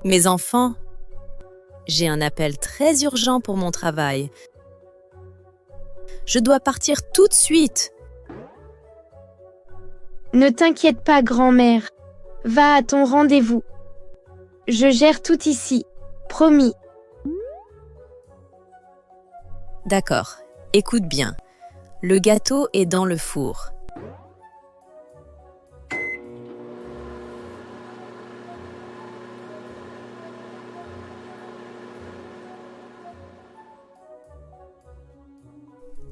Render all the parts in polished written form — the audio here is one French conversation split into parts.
Mes enfants, j'ai un appel très urgent pour mon travail. Je dois partir tout de suite. Ne t'inquiète pas, grand-mère. Va à ton rendez-vous. Je gère tout ici. Promis. D'accord, écoute bien. Le gâteau est dans le four.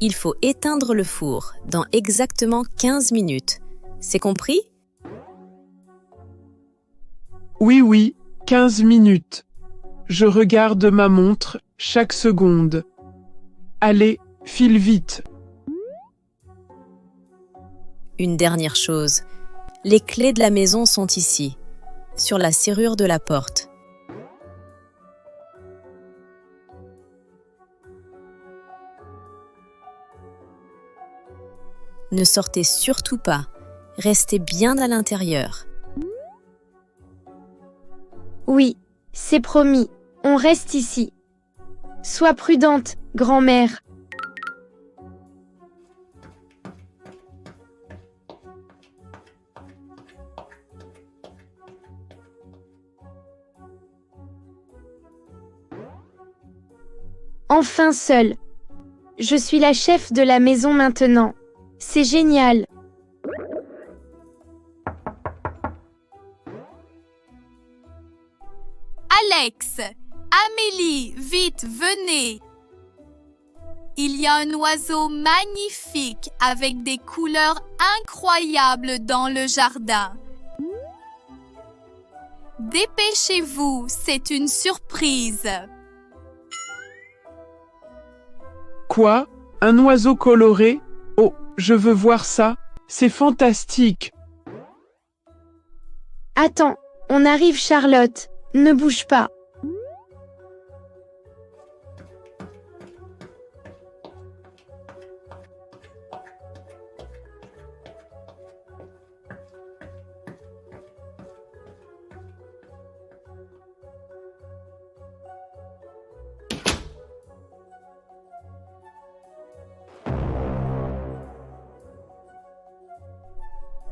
Il faut éteindre le four dans exactement 15 minutes. C'est compris? Oui, 15 minutes. Je regarde ma montre chaque seconde. Allez, file vite. Une dernière chose. Les clés de la maison sont ici, sur la serrure de la porte. Ne sortez surtout pas. Restez bien à l'intérieur. Oui, c'est promis. On reste ici. Sois prudente, grand-mère. Enfin seule. Je suis la chef de la maison maintenant. C'est génial. Alex, Amélie, vite, venez. Il y a un oiseau magnifique avec des couleurs incroyables dans le jardin. Dépêchez-vous, c'est une surprise. Quoi? Un oiseau coloré? Oh, je veux voir ça. C'est fantastique. Attends, on arrive, Charlotte. Ne bouge pas.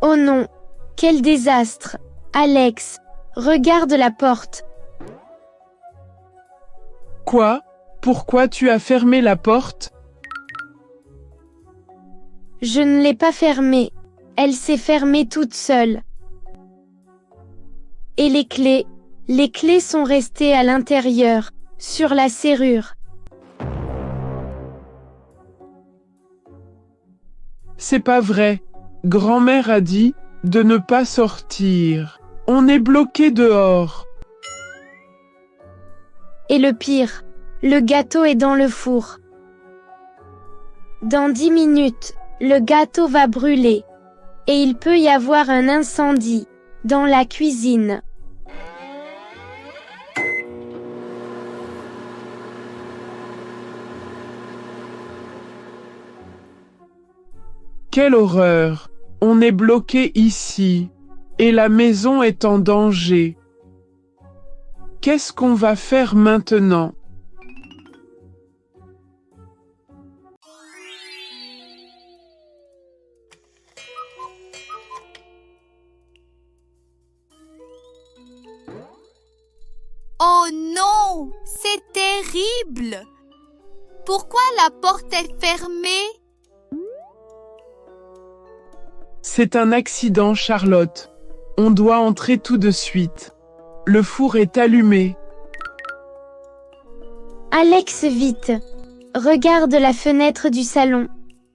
Oh non, quel désastre. Alex, regarde la porte. Quoi? Pourquoi tu as fermé la porte? Je ne l'ai pas fermée. Elle s'est fermée toute seule. Et les clés sont restées à l'intérieur, sur la serrure. C'est pas vrai. Grand-mère a dit de ne pas sortir. On est bloqué dehors. Et le pire, le gâteau est dans le four. Dans 10 minutes, le gâteau va brûler. Et il peut y avoir un incendie dans la cuisine. Quelle horreur! On est bloqué ici, et la maison est en danger. Qu'est-ce qu'on va faire maintenant? Oh non, c'est terrible. Pourquoi la porte est fermée? C'est un accident, Charlotte. On doit entrer tout de suite. Le four est allumé. Alex, vite. Regarde la fenêtre du salon.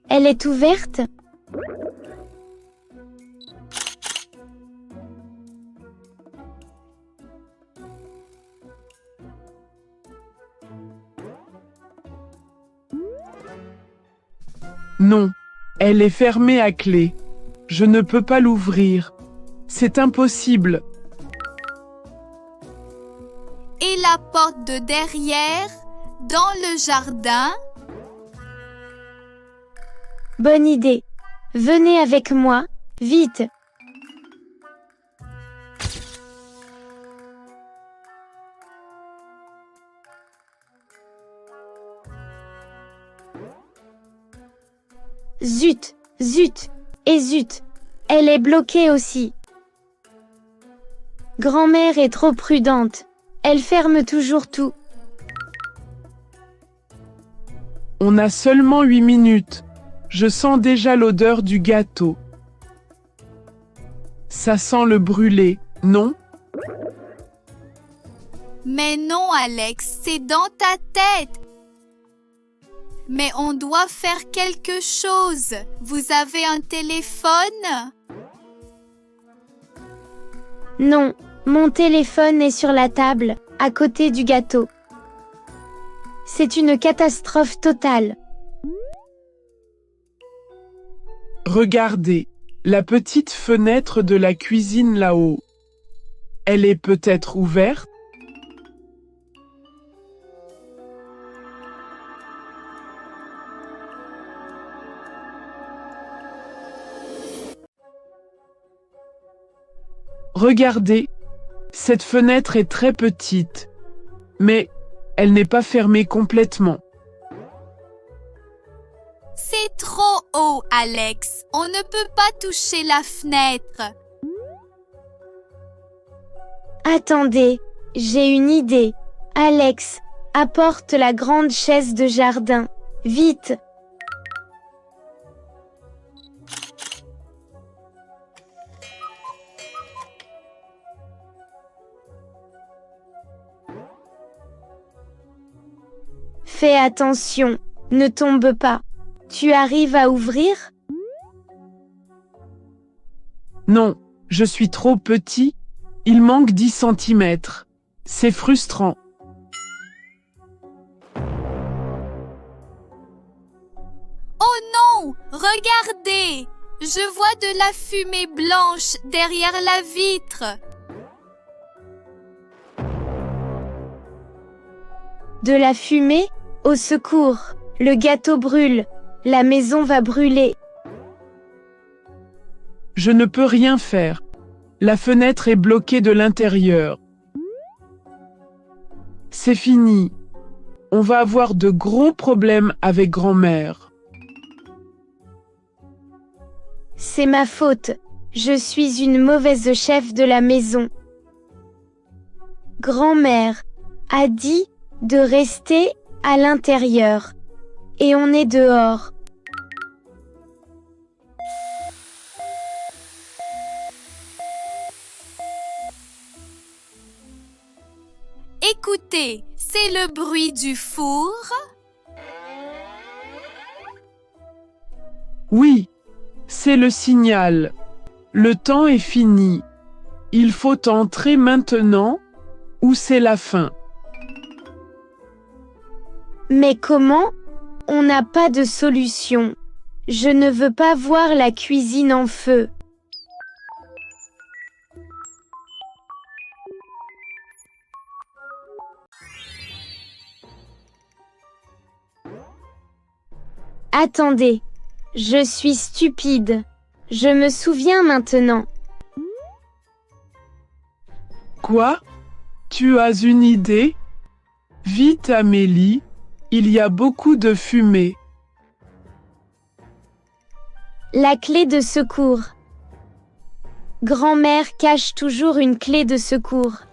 Elle est ouverte? Non, elle est fermée à clé. Je ne peux pas l'ouvrir. C'est impossible. Et la porte de derrière, dans le jardin? Bonne idée. Venez avec moi, vite. Zut, zut, et zut, elle est bloquée aussi. Grand-mère est trop prudente. Elle ferme toujours tout. On a seulement 8 minutes. Je sens déjà l'odeur du gâteau. Ça sent le brûlé, non? Mais non, Alex, c'est dans ta tête. Mais on doit faire quelque chose. Vous avez un téléphone? Non, mon téléphone est sur la table, à côté du gâteau. C'est une catastrophe totale. Regardez, la petite fenêtre de la cuisine là-haut. Elle est peut-être ouverte? Regardez, cette fenêtre est très petite, mais elle n'est pas fermée complètement. C'est trop haut, Alex. On ne peut pas toucher la fenêtre. Attendez, j'ai une idée. Alex, apporte la grande chaise de jardin. Vite! Fais attention, ne tombe pas. Tu arrives à ouvrir? Non, je suis trop petit. Il manque 10 centimètres. C'est frustrant. Oh non! Regardez! Je vois de la fumée blanche derrière la vitre. De la fumée? Au secours! Le gâteau brûle. La maison va brûler. Je ne peux rien faire. La fenêtre est bloquée de l'intérieur. C'est fini. On va avoir de gros problèmes avec grand-mère. C'est ma faute. Je suis une mauvaise chef de la maison. Grand-mère a dit de rester à l'intérieur. Et on est dehors. Écoutez, c'est le bruit du four. Oui, c'est le signal. Le temps est fini. Il faut entrer maintenant ou c'est la fin. Mais comment? On n'a pas de solution. Je ne veux pas voir la cuisine en feu. Attendez, je suis stupide. Je me souviens maintenant. Quoi? Tu as une idée? Vite, Amélie, il y a beaucoup de fumée. La clé de secours. Grand-mère cache toujours une clé de secours.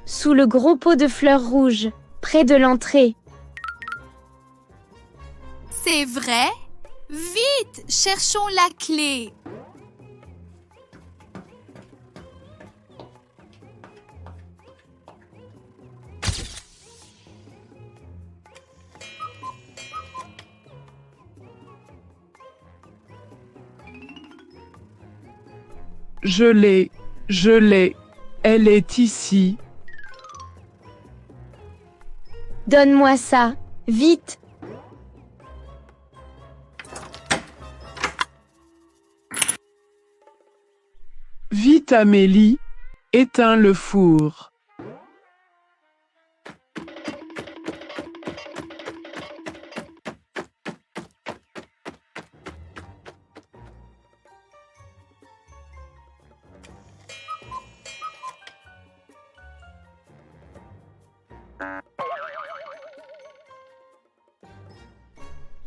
Sous le gros pot de fleurs rouges, près de l'entrée. C'est vrai? Vite, cherchons la clé. Je l'ai, elle est ici. Donne-moi ça, vite. Vite, Amélie, éteins le four.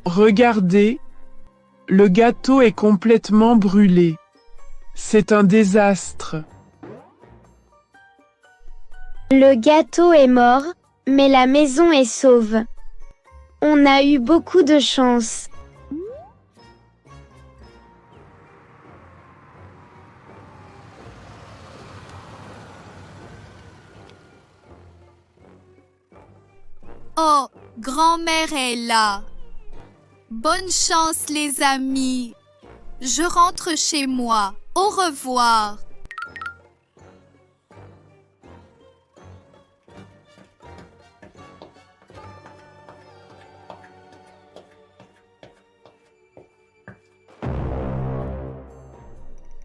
Regardez, Le gâteau est complètement brûlé. C'est un désastre. Le gâteau est mort, mais la maison est sauve. On a eu beaucoup de chance. Oh, grand-mère est là. Bonne chance les amis. Je rentre chez moi. Au revoir.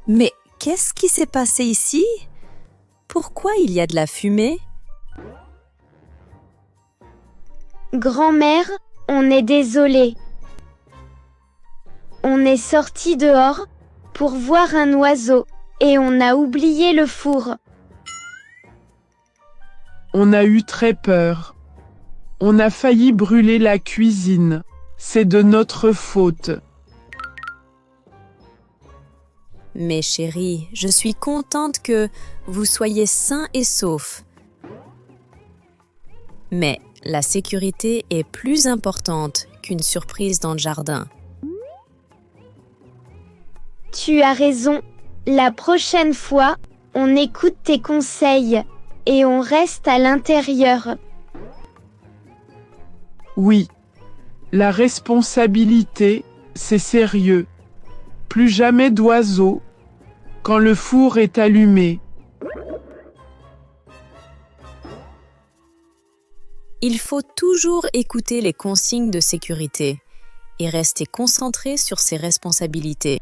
Mais qu'est-ce qui s'est passé ici? Pourquoi il y a de la fumée? Grand-mère, on est désolé. On est sorti dehors pour voir un oiseau et on a oublié le four. On a eu très peur. On a failli brûler la cuisine. C'est de notre faute. Mais chérie, je suis contente que vous soyez sains et saufs. Mais la sécurité est plus importante qu'une surprise dans le jardin. Tu as raison. La prochaine fois, on écoute tes conseils et on reste à l'intérieur. Oui. La responsabilité, c'est sérieux. Plus jamais d'oiseaux quand le four est allumé. Il faut toujours écouter les consignes de sécurité et rester concentré sur ses responsabilités.